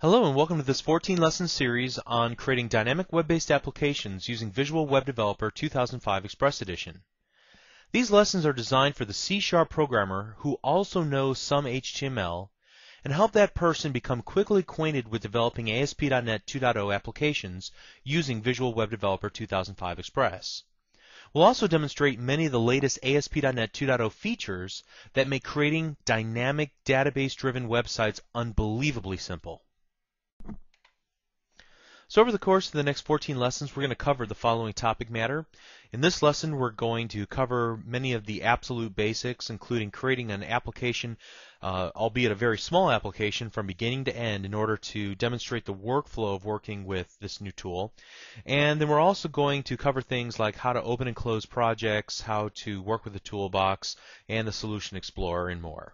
Hello and welcome to this 14-lesson series on creating dynamic web-based applications using Visual Web Developer 2005 Express Edition. These lessons are designed for the C# programmer who also knows some HTML and help that person become quickly acquainted with developing ASP.NET 2.0 applications using Visual Web Developer 2005 Express. We'll also demonstrate many of the latest ASP.NET 2.0 features that make creating dynamic database-driven websites unbelievably simple. So over the course of the next 14 lessons, we're going to cover the following topic matter. In this lesson, we're going to cover many of the absolute basics, including creating an application, albeit a very small application, from beginning to end in order to demonstrate the workflow of working with this new tool. And then we're also going to cover things like how to open and close projects, how to work with the toolbox, and the Solution Explorer, and more.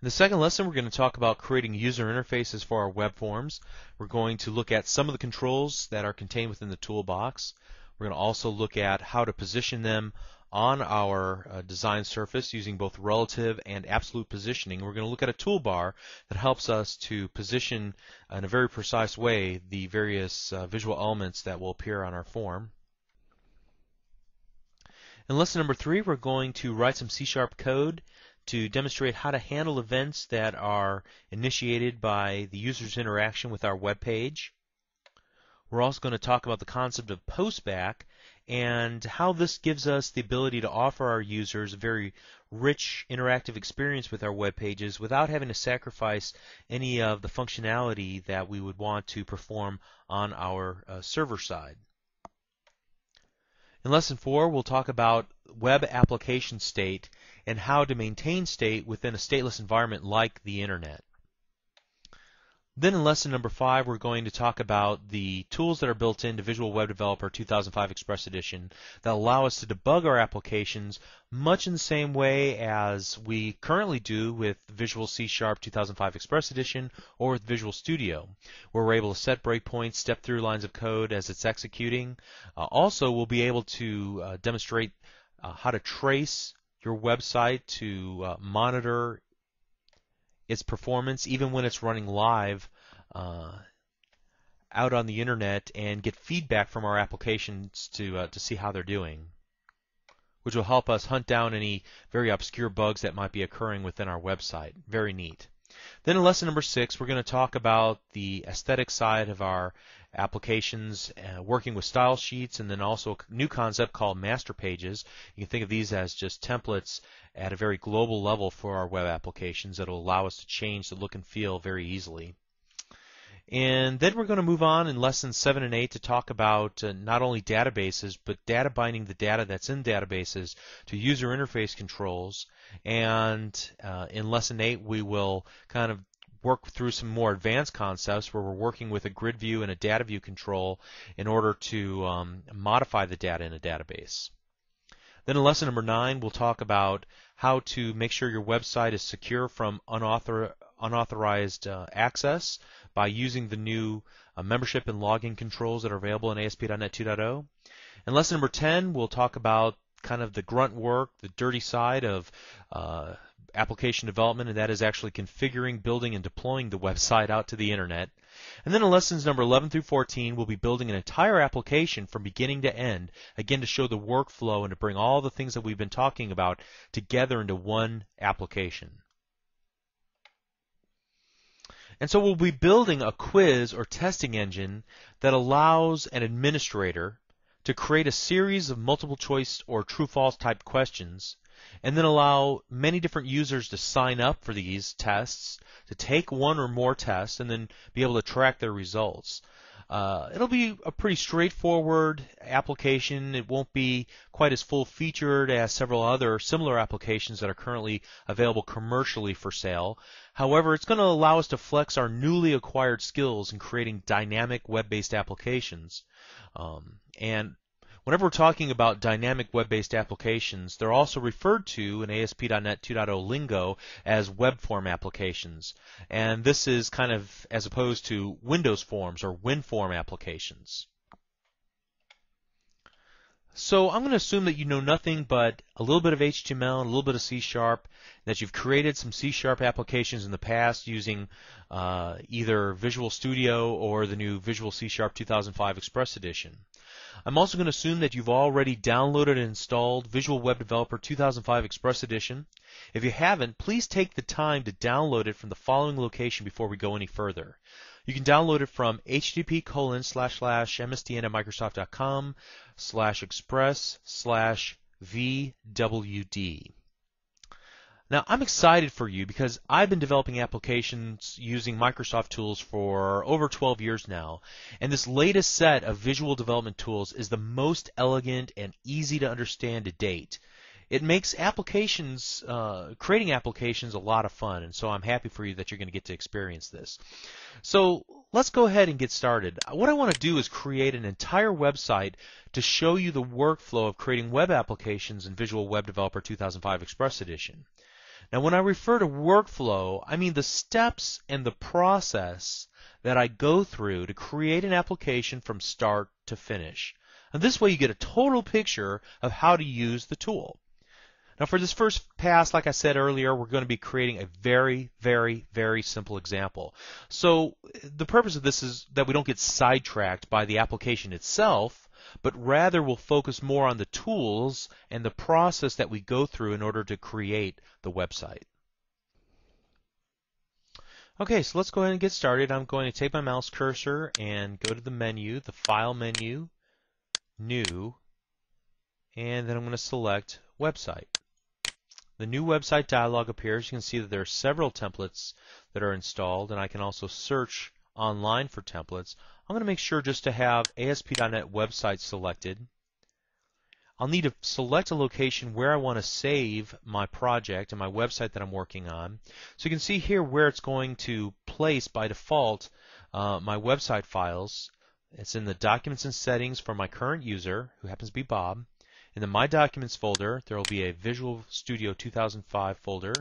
In the second lesson, we're going to talk about creating user interfaces for our web forms. We're going to look at some of the controls that are contained within the toolbox. We're going to also look at how to position them on our design surface using both relative and absolute positioning. We're going to look at a toolbar that helps us to position in a very precise way the various visual elements that will appear on our form. In lesson number 3, we're going to write some C# code to demonstrate how to handle events that are initiated by the user's interaction with our web page. We're also going to talk about the concept of postback and how this gives us the ability to offer our users a very rich interactive experience with our web pages without having to sacrifice any of the functionality that we would want to perform on our server side. In lesson 4, we'll talk about web application state and how to maintain state within a stateless environment like the Internet. Then in lesson number 5, we're going to talk about the tools that are built into Visual Web Developer 2005 Express Edition that allow us to debug our applications much in the same way as we currently do with Visual C# 2005 Express Edition or with Visual Studio, where we're able to set breakpoints, step through lines of code as it's executing. Also, we'll be able to demonstrate how to trace your website to monitor its performance even when it's running live out on the Internet and get feedback from our applications to see how they're doing, which will help us hunt down any very obscure bugs that might be occurring within our website. Very neat. Then in lesson number 6, we're going to talk about the aesthetic side of our applications, working with style sheets, and then also a new concept called master pages. You can think of these as just templates at a very global level for our web applications that will allow us to change the look and feel very easily. And then we're going to move on in lessons 7 and 8 to talk about not only databases, but data binding the data that's in databases to user interface controls. And in lesson 8, we will kind of work through some more advanced concepts where we're working with a grid view and a data view control in order to modify the data in a database. Then in lesson number 9, we'll talk about how to make sure your website is secure from unauthorized access by using the new membership and login controls that are available in ASP.NET 2.0. In lesson number 10, we'll talk about kind of the grunt work, the dirty side of application development, and that is actually configuring, building, and deploying the website out to the Internet. And then in lessons number 11 through 14, we'll be building an entire application from beginning to end, again to show the workflow and to bring all the things that we've been talking about together into one application. And so we'll be building a quiz or testing engine that allows an administrator to create a series of multiple choice or true-false type questions and then allow many different users to sign up for these tests, to take one or more tests, and then be able to track their results. It'll be a pretty straightforward application. It won't be quite as full-featured as several other similar applications that are currently available commercially for sale. However, it's going to allow us to flex our newly acquired skills in creating dynamic web-based applications. And whenever we're talking about dynamic web-based applications, they're also referred to in ASP.NET 2.0 lingo as web form applications. And this is kind of as opposed to Windows forms or WinForm applications. So I'm going to assume that you know nothing but a little bit of HTML and a little bit of C#, that you've created some C# applications in the past using either Visual Studio or the new Visual C# 2005 Express Edition. I'm also going to assume that you've already downloaded and installed Visual Web Developer 2005 Express Edition. If you haven't, please take the time to download it from the following location before we go any further. You can download it from http://msdn@microsoft.com/express/VWD. Now, I'm excited for you because I've been developing applications using Microsoft tools for over 12 years now, and this latest set of visual development tools is the most elegant and easy to understand to date. It makes applications, creating applications a lot of fun, and so I'm happy for you that you're going to get to experience this. So let's go ahead and get started. What I want to do is create an entire website to show you the workflow of creating web applications in Visual Web Developer 2005 Express Edition. Now, when I refer to workflow, I mean the steps and the process that I go through to create an application from start to finish. And this way you get a total picture of how to use the tool. Now, for this first pass, like I said earlier, we're going to be creating a very, very, very simple example. So the purpose of this is that we don't get sidetracked by the application itself, but rather we'll focus more on the tools and the process that we go through in order to create the website. Okay, so let's go ahead and get started. I'm going to take my mouse cursor and go to the menu, the File menu, New, and then I'm going to select Website. The new website dialog appears. You can see that there are several templates that are installed, and I can also search online for templates. I'm going to make sure just to have ASP.NET Website selected. I'll need to select a location where I want to save my project and my website that I'm working on. So you can see here where it's going to place by default my website files. It's in the Documents and Settings for my current user, who happens to be Bob. In the My Documents folder, there will be a Visual Studio 2005 folder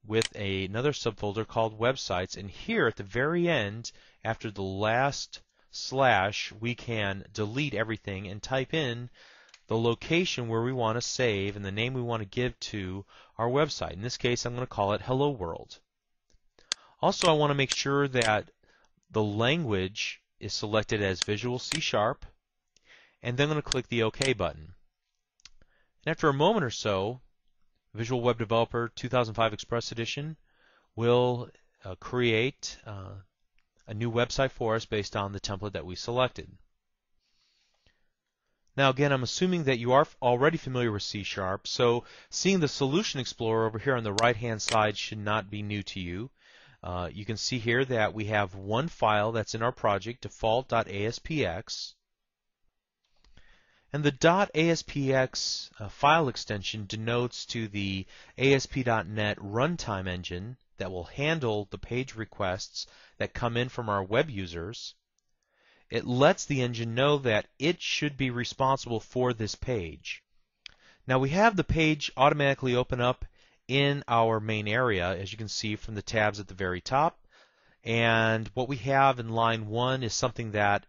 with another subfolder called Websites. And here at the very end, after the last slash, we can delete everything and type in the location where we want to save and the name we want to give to our website. In this case, I'm going to call it Hello World. Also, I want to make sure that the language is selected as Visual C#. And then I'm going to click the OK button. And after a moment or so, Visual Web Developer 2005 Express Edition will create a new website for us based on the template that we selected. Now again, I'm assuming that you are already familiar with C#, so seeing the Solution Explorer over here on the right-hand side should not be new to you. You can see here that we have one file that's in our project, default.aspx. And the .aspx file extension denotes to the ASP.NET runtime engine that will handle the page requests that come in from our web users. It lets the engine know that it should be responsible for this page. Now we have the page automatically open up in our main area, as you can see from the tabs at the very top. And what we have in line 1 is something that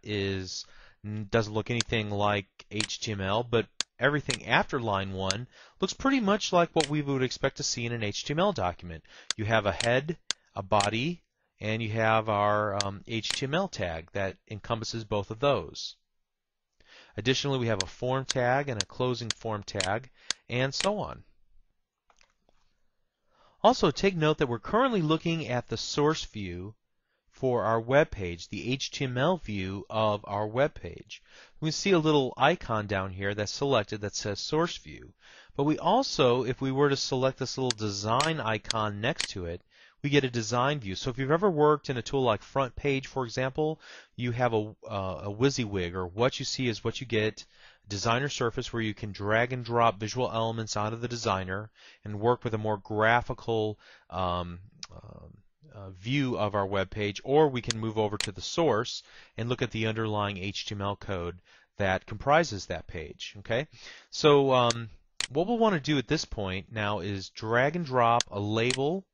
doesn't look anything like HTML, but everything after line 1 looks pretty much like what we would expect to see in an HTML document. You have a head, a body, and you have our HTML tag that encompasses both of those. Additionally, we have a form tag and a closing form tag, and so on. Also, take note that we're currently looking at the source view for our web page, the HTML view of our web page. We see a little icon down here that's selected that says Source View. But we also, if we were to select this little design icon next to it, we get a design view. So if you've ever worked in a tool like Front Page, for example, you have a WYSIWYG, or what you see is what you get, designer surface where you can drag and drop visual elements onto the designer and work with a more graphical view of our web page, or we can move over to the source and look at the underlying HTML code that comprises that page. Okay, so what we'll want to do at this point now is drag and drop a label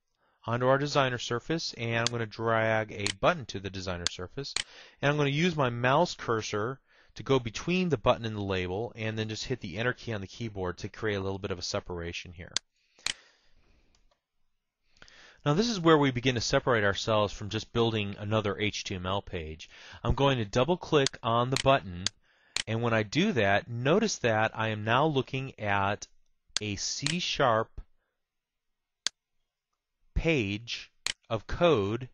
onto our designer surface, and I'm going to drag a button to the designer surface, and I'm going to use my mouse cursor to go between the button and the label, and then just hit the Enter key on the keyboard to create a little bit of a separation here. Now this is where we begin to separate ourselves from just building another HTML page. I'm going to double click on the button, and when I do that, notice that I am now looking at a C# page of code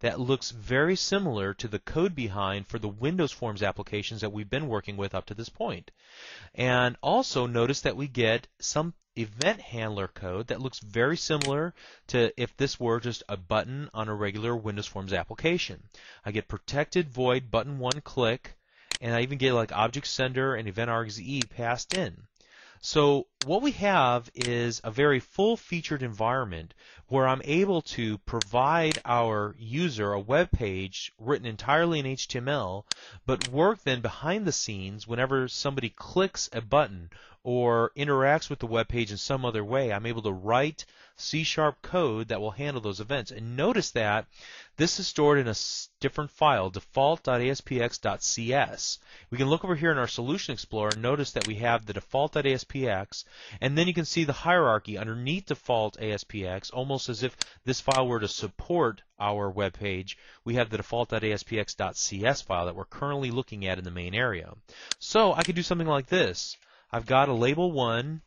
that looks very similar to the code behind for the Windows Forms applications that we've been working with up to this point. And also notice that we get some event handler code that looks very similar to if this were just a button on a regular Windows Forms application. I get protected void button one click, and I even get like object sender and event argse passed in. So what we have is a very full-featured environment where I'm able to provide our user a web page written entirely in HTML, but work then behind the scenes whenever somebody clicks a button or interacts with the web page in some other way. I'm able to write C# code that will handle those events. And notice that this is stored in a different file, default.aspx.cs. We can look over here in our Solution Explorer and notice that we have the default.aspx, and then you can see the hierarchy underneath default.aspx, almost as if this file were to support our web page. We have the default.aspx.cs file that we're currently looking at in the main area. So I could do something like this. I've got a label 1, and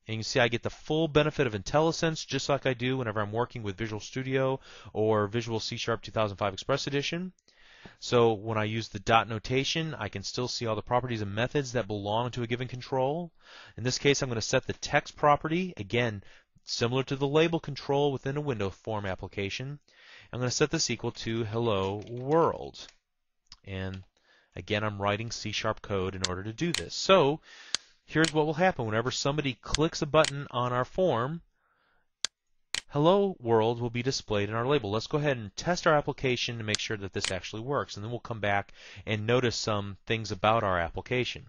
you can see I get the full benefit of IntelliSense just like I do whenever I'm working with Visual Studio or Visual C# 2005 Express Edition. So when I use the dot notation, I can still see all the properties and methods that belong to a given control. In this case, I'm going to set the text property, again, similar to the label control within a Windows Form application. I'm going to set this equal to hello world. And again, I'm writing C# code in order to do this. So here's what will happen. Whenever somebody clicks a button on our form, hello world will be displayed in our label. Let's go ahead and test our application to make sure that this actually works, and then we'll come back and notice some things about our application.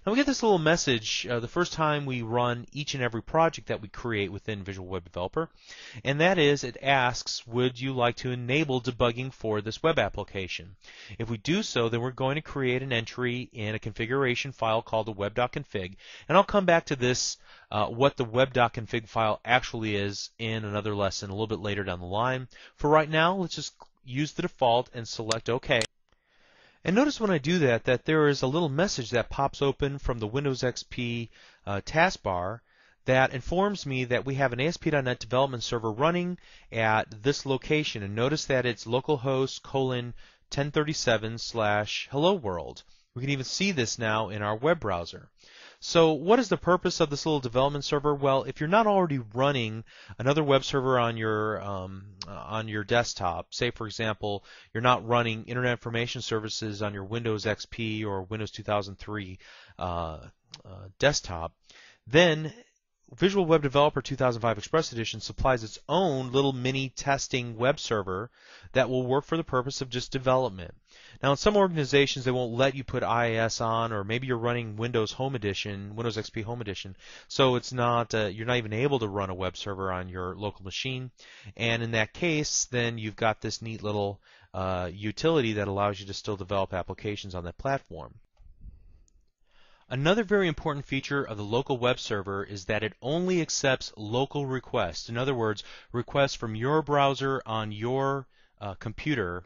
Now we get this little message the first time we run each and every project that we create within Visual Web Developer, and that is it asks, would you like to enable debugging for this web application? If we do so, then we're going to create an entry in a configuration file called the web.config, and I'll come back to this what the web.config file actually is in another lesson a little bit later down the line. For right now, let's just use the default and select OK. And notice when I do that there is a little message that pops open from the Windows XP taskbar that informs me that we have an ASP.NET development server running at this location. And notice that it's localhost :1037/hello world. We can even see this now in our web browser. So what is the purpose of this little development server? Well, if you're not already running another web server on your desktop, say for example you're not running Internet Information Services on your Windows XP or Windows 2003 desktop, then Visual Web Developer 2005 Express Edition supplies its own little mini testing web server that will work for the purpose of just development. Now in some organizations they won't let you put IIS on, or maybe you're running Windows Home Edition, Windows XP Home Edition, so it's not you're not even able to run a web server on your local machine. And in that case, then you've got this neat little utility that allows you to still develop applications on that platform. Another very important feature of the local web server is that it only accepts local requests. In other words, requests from your browser on your computer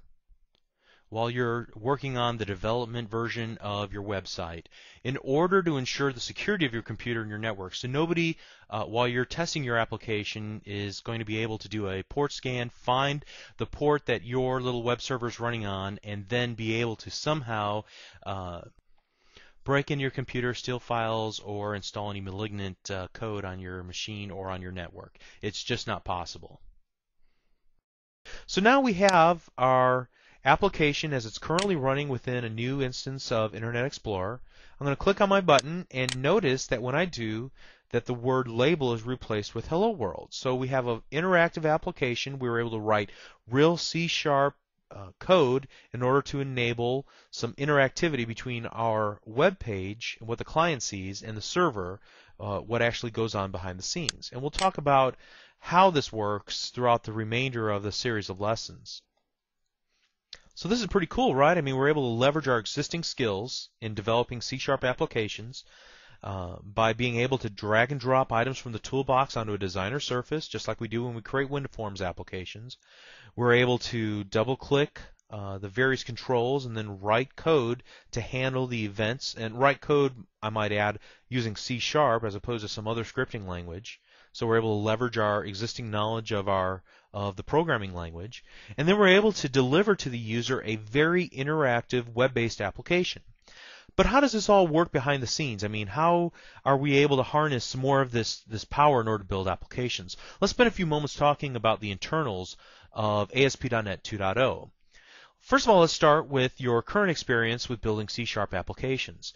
while you're working on the development version of your website, in order to ensure the security of your computer and your network. So nobody, while you're testing your application, is going to be able to do a port scan, find the port that your little web server is running on, and then be able to somehow break into your computer, steal files, or install any malignant code on your machine or on your network. It's just not possible. So now we have our application as it's currently running within a new instance of Internet Explorer. I'm going to click on my button and notice that when I do, that the word label is replaced with hello world. So we have an interactive application. We were able to write real C# code in order to enable some interactivity between our web page and what the client sees and the server, what actually goes on behind the scenes. And we'll talk about how this works throughout the remainder of the series of lessons. So this is pretty cool, right? I mean, we're able to leverage our existing skills in developing C# applications by being able to drag and drop items from the toolbox onto a designer surface, just like we do when we create WinForms applications. We're able to double-click the various controls and then write code to handle the events, and write code, I might add, using C# as opposed to some other scripting language. So we're able to leverage our existing knowledge of the programming language, and then we're able to deliver to the user a very interactive web-based application. But how does this all work behind the scenes? I mean, how are we able to harness some more of this power in order to build applications? Let's spend a few moments talking about the internals of ASP.NET 2.0. First of all, let's start with your current experience with building C# applications.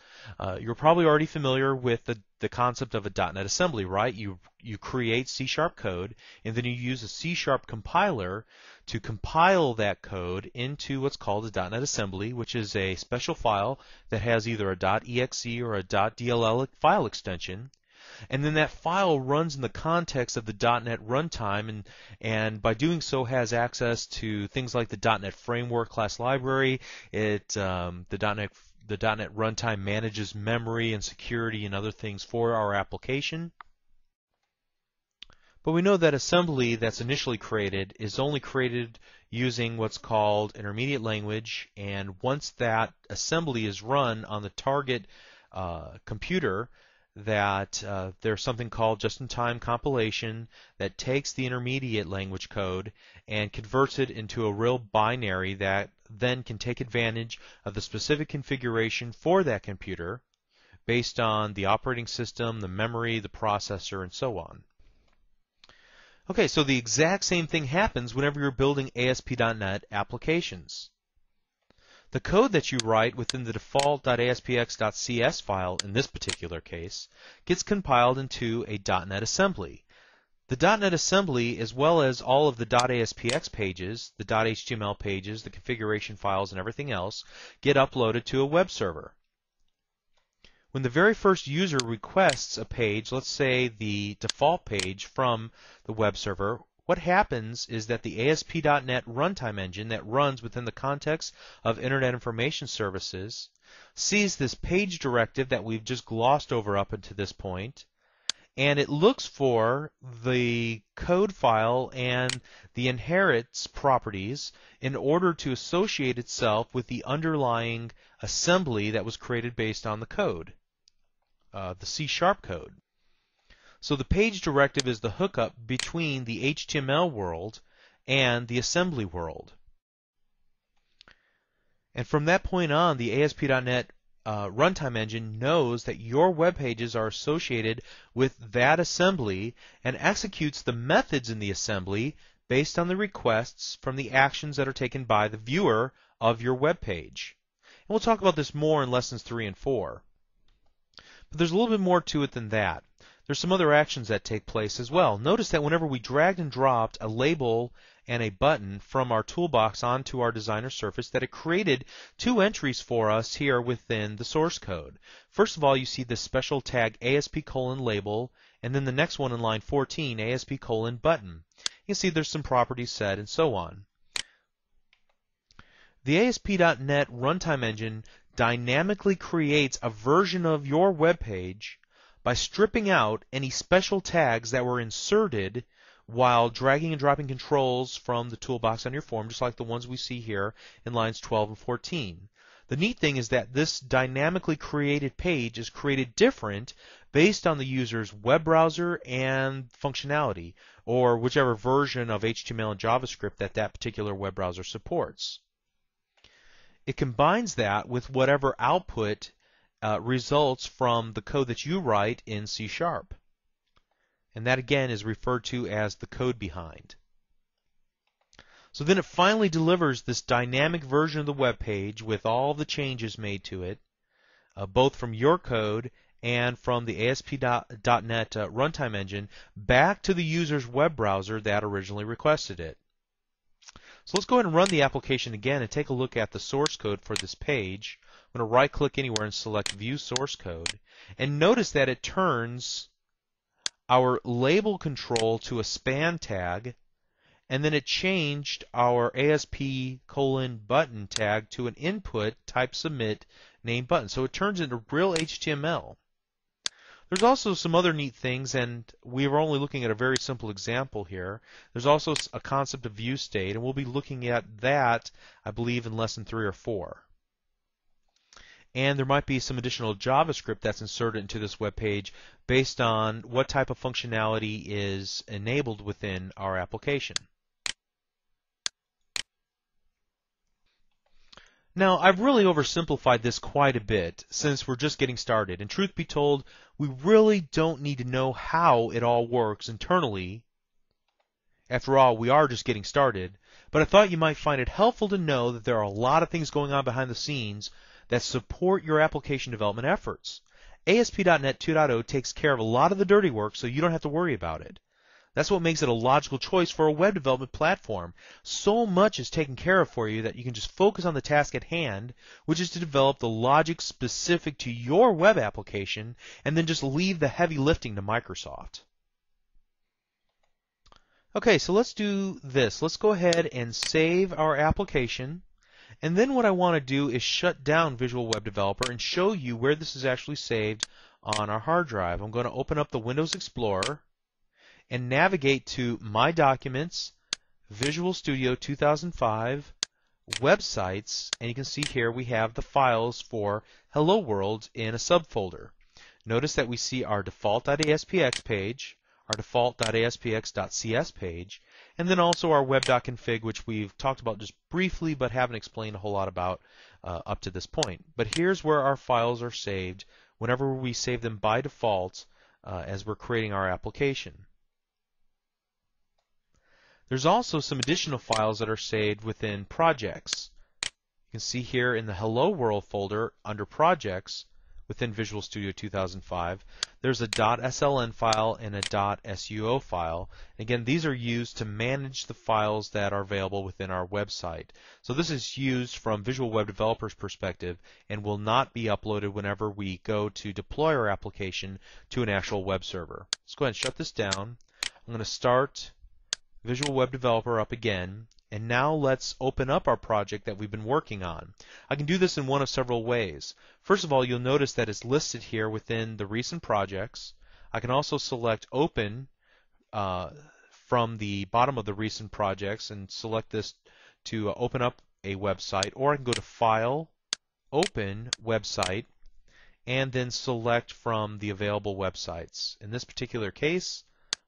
You're probably already familiar with the concept of a .NET assembly, right? You create C# code, and then you use a C# compiler to compile that code into what's called a .NET assembly, which is a special file that has either a .exe or a .dll file extension. And then that file runs in the context of the .NET runtime, and by doing so has access to things like the .NET Framework class library. The .NET runtime manages memory and security and other things for our application. But we know that assembly that's initially created is only created using what's called intermediate language, and once that assembly is run on the target computer, that there's something called just-in-time compilation that takes the intermediate language code and converts it into a real binary that then can take advantage of the specific configuration for that computer based on the operating system, the memory, the processor, and so on. Okay, so the exact same thing happens whenever you're building ASP.NET applications. The code that you write within the default .aspx.cs file in this particular case gets compiled into a .NET assembly. The .NET assembly, as well as all of the .aspx pages, the .html pages, the configuration files, and everything else, get uploaded to a web server. When the very first user requests a page, let's say the default page from the web server, what happens is that the ASP.NET runtime engine that runs within the context of Internet Information Services sees this page directive that we've just glossed over up until this point, and it looks for the code file and the inherits properties in order to associate itself with the underlying assembly that was created based on the code, the C# code. So the page directive is the hookup between the HTML world and the assembly world. And from that point on, the ASP.NET runtime engine knows that your web pages are associated with that assembly and executes the methods in the assembly based on the requests from the actions that are taken by the viewer of your web page. And we'll talk about this more in lessons 3 and 4. But there's a little bit more to it than that. There's some other actions that take place as well. Notice that whenever we dragged and dropped a label and a button from our toolbox onto our designer surface, that it created two entries for us here within the source code. First of all, you see this special tag ASP:label, and then the next one in line 14, ASP:button. You see there's some properties set and so on. The ASP.NET runtime engine dynamically creates a version of your web page by stripping out any special tags that were inserted while dragging and dropping controls from the toolbox on your form, just like the ones we see here in lines 12 and 14. The neat thing is that this dynamically created page is created different based on the user's web browser and functionality, or whichever version of HTML and JavaScript that particular web browser supports. It combines that with whatever output results from the code that you write in C#. And that again is referred to as the code behind. So then it finally delivers this dynamic version of the web page with all the changes made to it, both from your code and from the ASP.NET runtime engine, back to the user's web browser that originally requested it. So let's go ahead and run the application again and take a look at the source code for this page. I'm going to right-click anywhere and select View Source Code. And notice that it turns our label control to a span tag, and then it changed our ASP::button tag to an input type submit name button. So it turns into real HTML. There's also some other neat things, and we were only looking at a very simple example here. There's also a concept of view state, and we'll be looking at that, I believe, in lesson 3 or 4. And there might be some additional JavaScript that's inserted into this web page based on what type of functionality is enabled within our application. Now, I've really oversimplified this quite a bit since we're just getting started, and truth be told, we really don't need to know how it all works internally. After all, we are just getting started, but I thought you might find it helpful to know that there are a lot of things going on behind the scenes that support your application development efforts. ASP.NET 2.0 takes care of a lot of the dirty work, so you don't have to worry about it. That's what makes it a logical choice for a web development platform. So much is taken care of for you that you can just focus on the task at hand, which is to develop the logic specific to your web application, and then just leave the heavy lifting to Microsoft. Okay, so let's do this. Let's go ahead and save our application. And then what I want to do is shut down Visual Web Developer and show you where this is actually saved on our hard drive. I'm going to open up the Windows Explorer and navigate to My Documents, Visual Studio 2005, Websites, and you can see here we have the files for Hello World in a subfolder. Notice that we see our default.aspx page, our default.aspx.cs page, and then also our web.config, which we've talked about just briefly but haven't explained a whole lot about up to this point. But here's where our files are saved whenever we save them by default as we're creating our application. There's also some additional files that are saved within projects. You can see here in the Hello World folder under projects within Visual Studio 2005, there's a .sln file and a .suo file. Again, these are used to manage the files that are available within our website. So this is used from Visual Web Developer's perspective and will not be uploaded whenever we go to deploy our application to an actual web server. Let's go ahead and shut this down. I'm going to start Visual Web Developer up again, and now let's open up our project that we've been working on. I can do this in one of several ways. First of all, you'll notice that it's listed here within the recent projects. I can also select Open from the bottom of the recent projects and select this to open up a website, or I can go to File, Open Website, and then select from the available websites. In this particular case,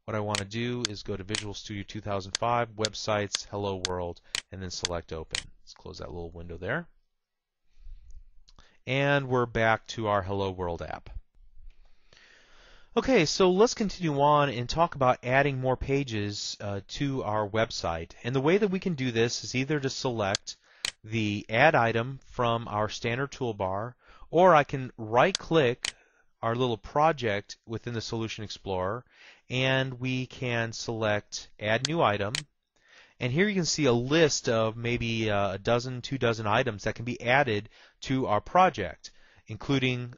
what I want to do is go to Visual Studio 2005, Websites, Hello World, and then select Open. Let's close that little window there. And we're back to our Hello World app. Okay, so let's continue on and talk about adding more pages to our website. And the way that we can do this is either to select the Add Item from our standard toolbar, or I can right-click our little project within the Solution Explorer, and we can select Add New Item. And here you can see a list of maybe a dozen, 2 dozen items that can be added to our project, including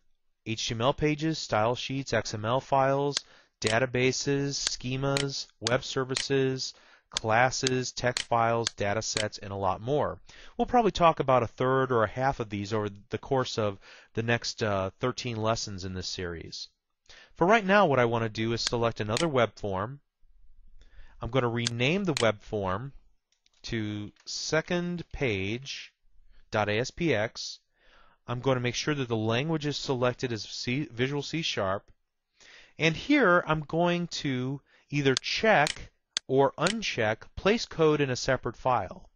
HTML pages, style sheets, XML files, databases, schemas, web services, classes, text files, data sets, and a lot more. We'll probably talk about a third or a half of these over the course of the next 13 lessons in this series. For right now, what I want to do is select another web form. I'm going to rename the web form to secondpage.aspx. I'm going to make sure that the language is selected as Visual C#. And here I'm going to either check or uncheck place code in a separate file.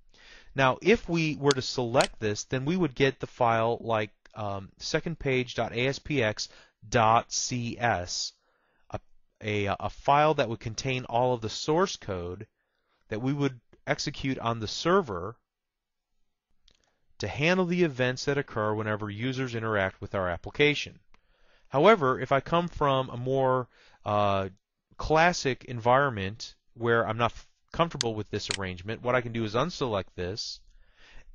Now, if we were to select this, then we would get the file like secondpage.aspx.cs, a file that would contain all of the source code that we would execute on the server to handle the events that occur whenever users interact with our application. However, if I come from a more classic environment where I'm not comfortable with this arrangement, what I can do is unselect this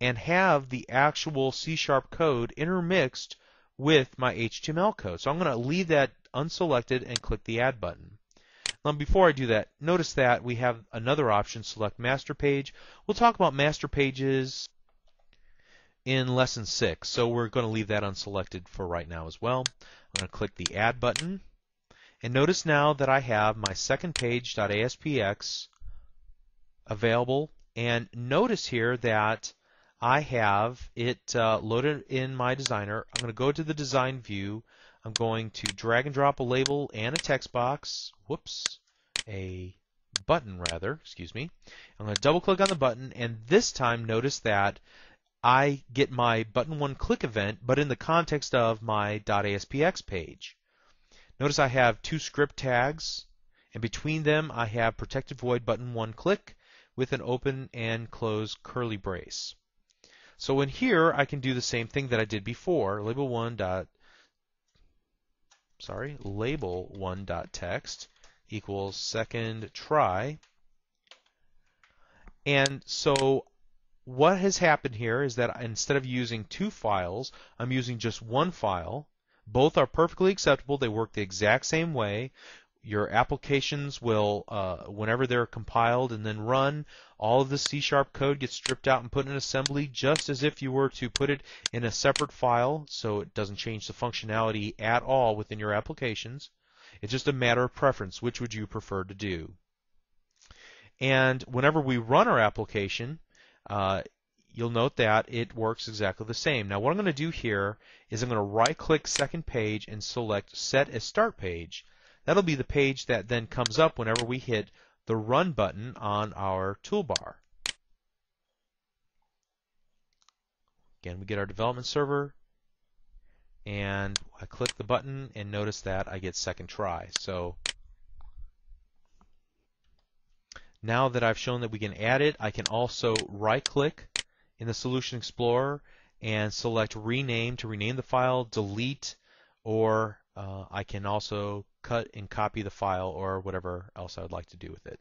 and have the actual C# code intermixed with my HTML code. So I'm going to leave that unselected and click the Add button. before I do that, notice that we have another option, select master page. We'll talk about master pages in lesson 6, so we're going to leave that unselected for right now as well. I'm going to click the add button, and notice now that I have my second page.aspx available, and notice here that I have it loaded in my designer. I'm going to go to the design view. I'm going to drag and drop a label and a text box. A button rather, excuse me. I'm going to double click on the button, and this time notice that I get my button 1 click event, but in the context of my .aspx page. Notice I have 2 script tags, and between them I have protected void button 1 click with an open and close curly brace. So in here I can do the same thing that I did before. Label 1.text equals second try. And so what has happened here is that instead of using 2 files, I'm using just 1 file. Both are perfectly acceptable. They work the exact same way. Your applications will, whenever they're compiled and then run, all of the C# code gets stripped out and put in assembly just as if you were to put it in a separate file, so it doesn't change the functionality at all within your applications. It's just a matter of preference. Which would you prefer to do? And whenever we run our application, you'll note that it works exactly the same. Now what I'm going to do here is I'm going to right-click second page and select Set as Start Page. That'll be the page that then comes up whenever we hit the Run button on our toolbar. Again, we get our development server, and I click the button, and notice that I get second try. So now that I've shown that we can add it, I can also right-click in the Solution Explorer and select Rename to rename the file, Delete, or I can also cut and copy the file or whatever else I would like to do with it.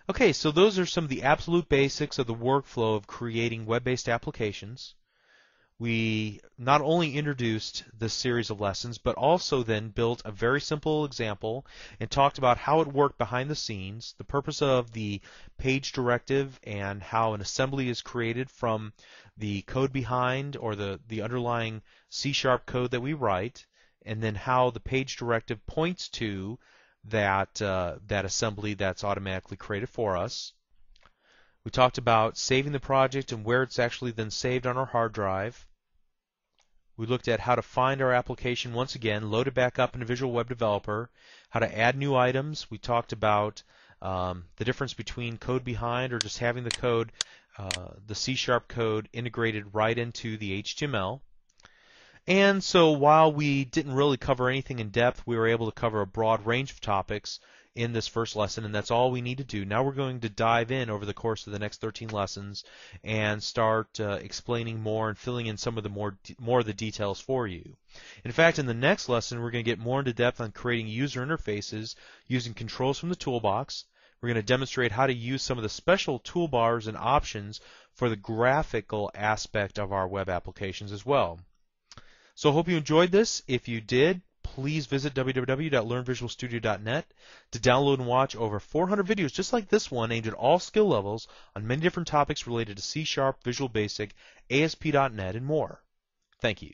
Okay, so those are some of the absolute basics of the workflow of creating web-based applications. We not only introduced this series of lessons, but also then built a very simple example and talked about how it worked behind the scenes, the purpose of the page directive, and how an assembly is created from the code behind or the underlying C# code that we write, and then how the page directive points to that assembly that's automatically created for us. We talked about saving the project and where it's actually then saved on our hard drive. We looked at how to find our application once again, load it back up in Visual Web Developer, how to add new items. We talked about the difference between code behind or just having the code, the C# code integrated right into the HTML. And so while we didn't really cover anything in depth, we were able to cover a broad range of topics in this first lesson, and that's all we need to do. Now we're going to dive in over the course of the next 13 lessons and start explaining more and filling in some of the more of the details for you. In fact, in the next lesson, we're going to get more into depth on creating user interfaces using controls from the toolbox. We're going to demonstrate how to use some of the special toolbars and options for the graphical aspect of our web applications as well. So I hope you enjoyed this. If you did, please visit www.learnvisualstudio.net to download and watch over 400 videos just like this one aimed at all skill levels on many different topics related to C#, Visual Basic, ASP.NET, and more. Thank you.